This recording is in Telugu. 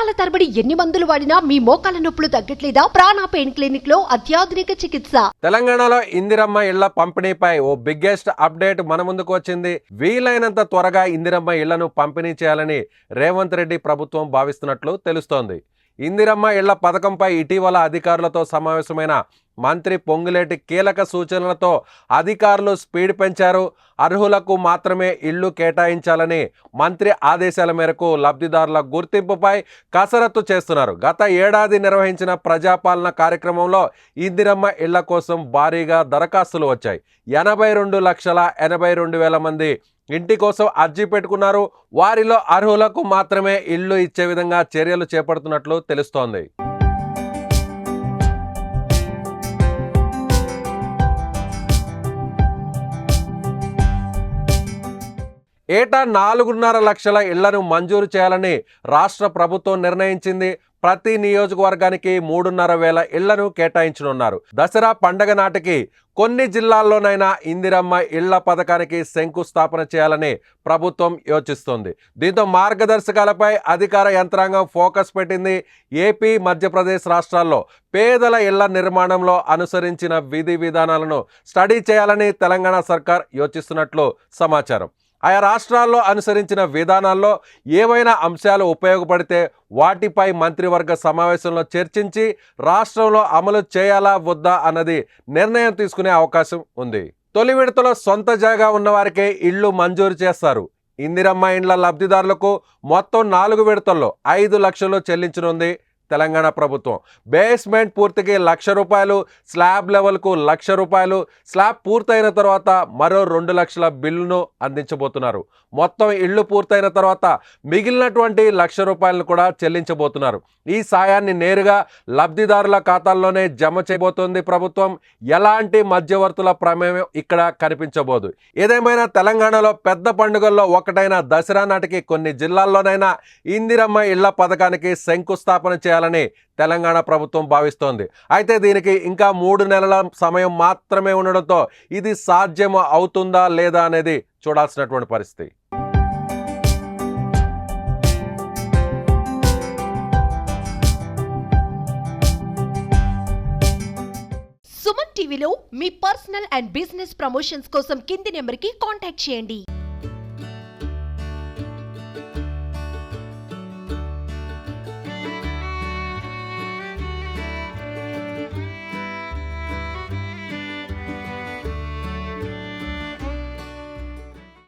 సంవత్సరాల తరబడి ఎన్ని మందులు వాడినా మీ మోకాల నొప్పులు తగ్గట్లేదా? ప్రాణ పెయిన్ క్లినిక్ లో అత్యాధునిక చికిత్స. తెలంగాణలో ఇందిరమ్మ ఇళ్ల పంపిణీపై ఓ బిగ్గెస్ట్ అప్డేట్ మన ముందుకు వచ్చింది. వీలైనంత త్వరగా ఇందిరమ్మ ఇళ్లను పంపిణీ చేయాలని రేవంత్ రెడ్డి ప్రభుత్వం భావిస్తున్నట్లు తెలుస్తోంది. ఇందిరమ్మ ఇళ్ల పథకంపై ఇటీవల అధికారులతో సమావేశమైన మంత్రి పొంగులేటి కీలక సూచనలతో అధికారులు స్పీడ్ పెంచారు. అర్హులకు మాత్రమే ఇళ్లు కేటాయించాలని మంత్రి ఆదేశాల మేరకు లబ్ధిదారుల గుర్తింపుపై కసరత్తు చేస్తున్నారు. గత ఏడాది నిర్వహించిన ప్రజాపాలన కార్యక్రమంలో ఇందిరమ్మ ఇళ్ల కోసం భారీగా దరఖాస్తులు వచ్చాయి. 82,82,000 మంది ఇంటి కోసం అర్జీ పెట్టుకున్నారు. వారిలో అర్హులకు మాత్రమే ఇళ్లు ఇచ్చే విధంగా చర్యలు చేపడుతున్నట్లు తెలుస్తోంది. ఏటా 4.5 లక్షల ఇళ్లను మంజూరు చేయాలని రాష్ట్ర ప్రభుత్వం నిర్ణయించింది. ప్రతి నియోజకవర్గానికి 3,500 ఇళ్లను కేటాయించనున్నారు. దసరా పండగ నాటికి కొన్ని జిల్లాల్లోనైనా ఇందిరమ్మ ఇళ్ల పథకానికి శంకుస్థాపన చేయాలని ప్రభుత్వం యోచిస్తోంది. దీంతో మార్గదర్శకాలపై అధికార యంత్రాంగం ఫోకస్ పెట్టింది. ఏపీ, మధ్యప్రదేశ్ రాష్ట్రాల్లో పేదల ఇళ్ల నిర్మాణంలో అనుసరించిన విధి విధానాలను స్టడీ చేయాలని తెలంగాణ సర్కార్ యోచిస్తున్నట్లు సమాచారం. ఆయా రాష్ట్రాల్లో అనుసరించిన విధానాల్లో ఏవైనా అంశాలు ఉపయోగపడితే వాటిపై మంత్రివర్గ సమావేశంలో చర్చించి రాష్ట్రంలో అమలు చేయాలా వద్దా అన్నది నిర్ణయం తీసుకునే అవకాశం ఉంది. తొలి విడతలో సొంత జాగా ఉన్నవారికే ఇళ్లు మంజూరు చేస్తారు. ఇందిరమ్మ ఇండ్ల లబ్ధిదారులకు మొత్తం 4 విడతల్లో 5 లక్షలు చెల్లించనుంది తెలంగాణ ప్రభుత్వం. బేస్మెంట్ పూర్తికి ₹1,00,000, స్లాబ్ లెవెల్కు ₹1,00,000, స్లాబ్ పూర్తయిన తర్వాత మరో 2 లక్షల బిల్లును అందించబోతున్నారు. మొత్తం ఇళ్లు పూర్తయిన తర్వాత మిగిలినటువంటి ₹1,00,000 కూడా చెల్లించబోతున్నారు. ఈ సాయాన్ని నేరుగా లబ్ధిదారుల ఖాతాల్లోనే జమ చేయబోతోంది ప్రభుత్వం. ఎలాంటి మధ్యవర్తుల ప్రమేయం ఇక్కడ కనిపించబోదు. ఏదేమైనా తెలంగాణలో పెద్ద పండుగల్లో ఒకటైన దసరా నాటికి కొన్ని జిల్లాల్లోనైనా ఇందిరమ్మ ఇళ్ల పథకానికి శంకుస్థాపన చేయాలని తెలంగాణ ప్రభుత్వం భావిస్తోంది. అయితే దీనికి ఇంకా 3 నెలల సమయం మాత్రమే ఉండడంతో ఇది సాధ్యం అవుతుందా లేదా అనేది చూడాల్సినటువంటి పరిస్థితి. సుమన్ టీవీలో మీ పర్సనల్ అండ్ బిజినెస్ ప్రమోషన్స్ కోసం కింది నెంబర్కి కాంటాక్ట్ చేయండి.